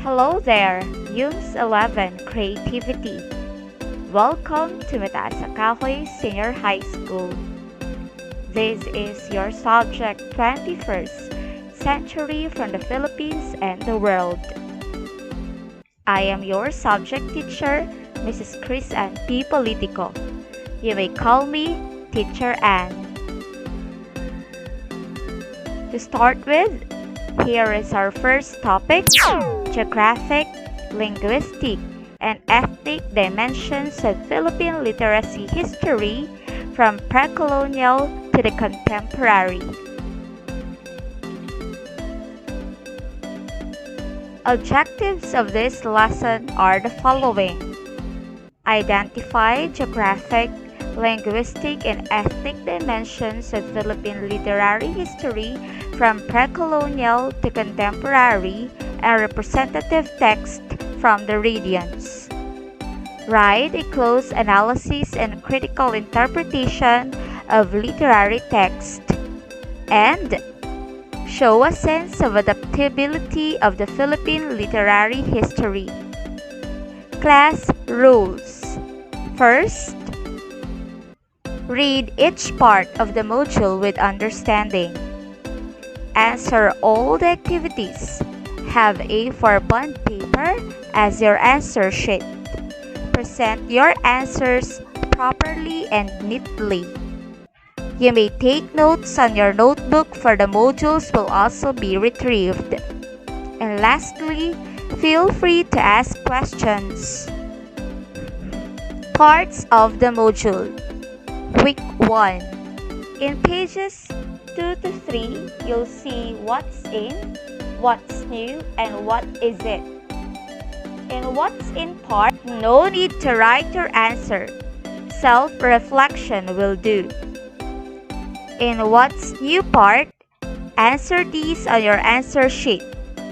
Hello there, Yums 11 Creativity. Welcome to Mataas Akahoy Senior High School. This is your subject 21st Century from the Philippines and the World. I am your subject teacher, Mrs. Chris Ann P. Politico. You may call me Teacher Ann. To start with, here is our first topic: geographic, linguistic, and ethnic dimensions of Philippine literacy history from pre-colonial to the contemporary. Objectives of this lesson are the following: identify geographic, linguistic, and ethnic dimensions of Philippine literary history from pre-colonial to contemporary and representative text from the regions. Write a close analysis and critical interpretation of literary text. And show a sense of adaptability of the Philippine literary history. Class rules. First, read each part of the module with understanding. Answer all the activities. Have A4 bond paper as your answer sheet. Present your answers properly and neatly. You may take notes on your notebook, for the modules will also be retrieved. And lastly, feel free to ask questions. Parts of the module. Week 1. In pages 2 to 3, you'll see what's in, what's new, and what is it. In what's in part, no need to write your answer. Self-reflection will do. In what's new part, answer these on your answer sheet.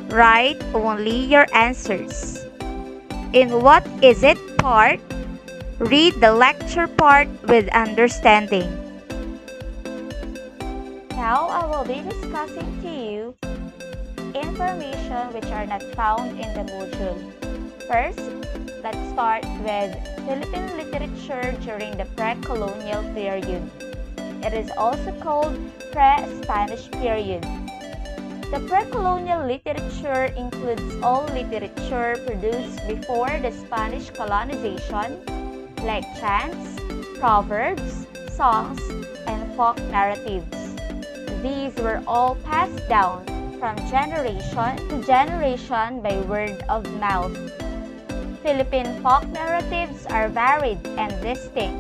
Write only your answers. In what is it part, read the lecture part with understanding. Now I will be discussing to you information which are not found in the module. First, let's start with Philippine literature during the pre-colonial period. It is also called pre-Spanish period. The pre-colonial literature includes all literature produced before the Spanish colonization, like chants, proverbs, songs, and folk narratives. These were all passed down from generation to generation by word of mouth. Philippine folk narratives are varied and distinct.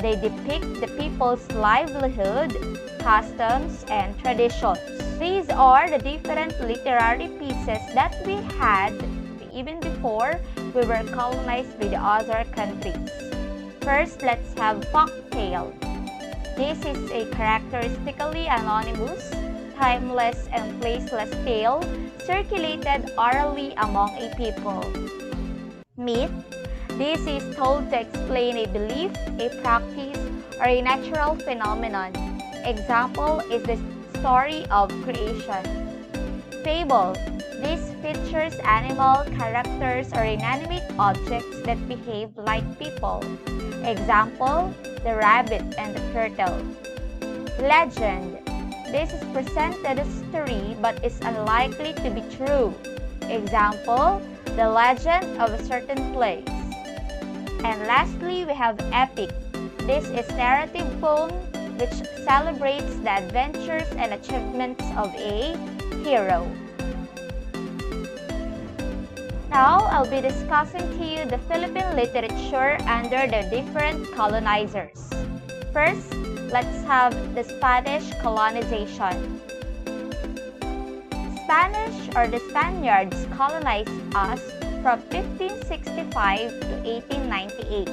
They depict the people's livelihood, customs, and traditions. These are the different literary pieces that we had even before we were colonized by the other countries. First, let's have folktale. This is a characteristically anonymous, timeless, and placeless tale circulated orally among a people. Myth. This is told to explain a belief, a practice, or a natural phenomenon. Example is the story of creation. Fable. This features animal characters or inanimate objects that behave like people. Example, the rabbit and the turtle. Legend. This is presented as history but is unlikely to be true. Example, the legend of a certain place. And lastly, we have epic. This is narrative poem which celebrates the adventures and achievements of a hero. Now, I'll be discussing to you the Philippine literature under the different colonizers. First, let's have the Spanish colonization. Spanish or the Spaniards colonized us from 1565 to 1898,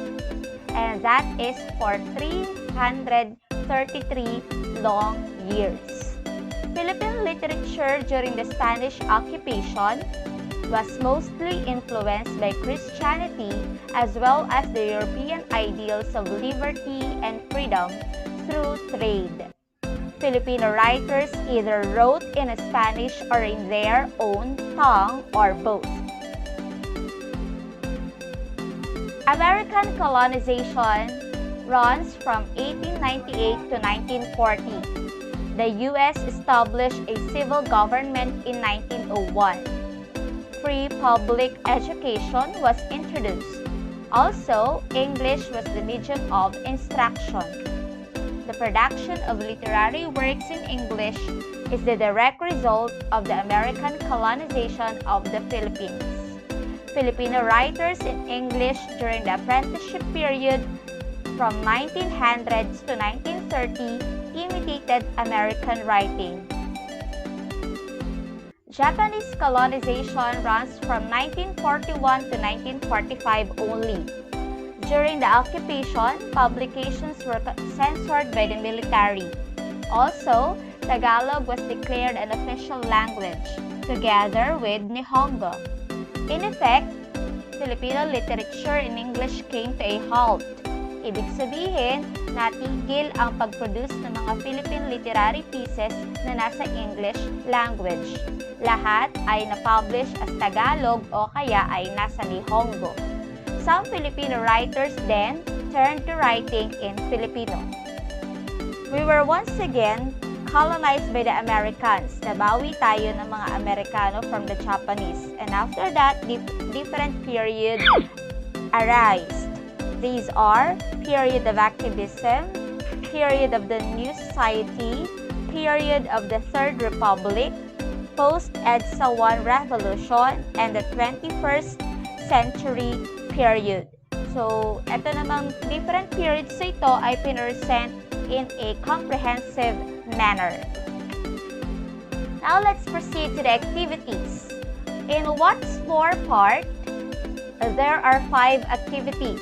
and that is for 333 long years. Philippine literature during the Spanish occupation was mostly influenced by Christianity as well as the European ideals of liberty and freedom through trade. Filipino writers either wrote in Spanish or in their own tongue or both. American colonization runs from 1898 to 1940. The U.S. established a civil government in 1901. Free public education was introduced. Also, English was the medium of instruction. The production of literary works in English is the direct result of the American colonization of the Philippines. Filipino writers in English during the apprenticeship period from 1900s to 1930 imitated American writing. Japanese colonization runs from 1941 to 1945 only. During the occupation, publications were censored by the military. Also, Tagalog was declared an official language, together with Nihongo. In effect, Filipino literature in English came to a halt. Ibig sabihin, natigil ang pag-produce ng mga Philippine literary pieces na nasa English language. Lahat ay na-publish as Tagalog o kaya ay nasa Nihongo. Some Filipino writers then turned to writing in Filipino. We were once again colonized by the Americans. Nabawi tayo ng mga Amerikano from the Japanese. And after that, different periods arise. These are period of activism, period of the New Society, period of the Third Republic, post-EDSA I Revolution, and the 21st century period. So, ito namang different periods sa ito ay pinresent in a comprehensive manner. Now, let's proceed to the activities. In What's More part, there are 5 activities.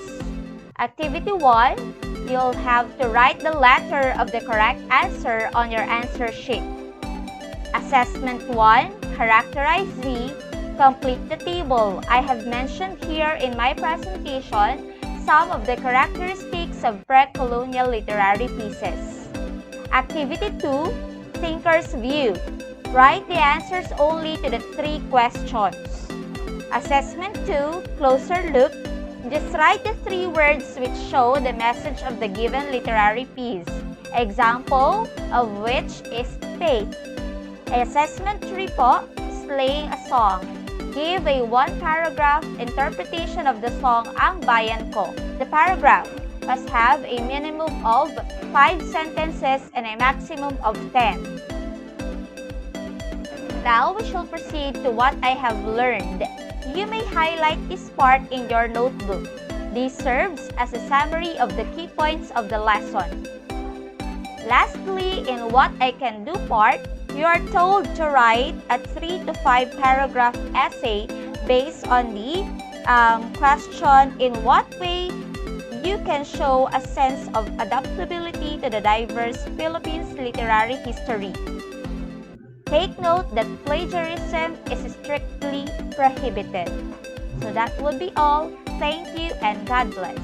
Activity 1, you'll have to write the letter of the correct answer on your answer sheet. Assessment 1, characterize V, complete the table. I have mentioned here in my presentation some of the characteristics of pre-colonial literary pieces. Activity 2, thinker's view. Write the answers only to the 3 questions. Assessment 2, closer look. Just write the 3 words which show the message of the given literary piece. Example of which is faith. Assessment 3 po, slaying a song. Give a 1-paragraph interpretation of the song Ang Bayan Ko. The paragraph must have a minimum of 5 sentences and a maximum of 10. Now we shall proceed to what I have learned. You may highlight this part in your notebook. This serves as a summary of the key points of the lesson. Lastly, in What I Can Do part, you are told to write a 3 to 5 paragraph essay based on the question in what way you can show a sense of adaptability to the diverse Philippines literary history. Take note that plagiarism is strictly prohibited. So that would be all. Thank you and God bless.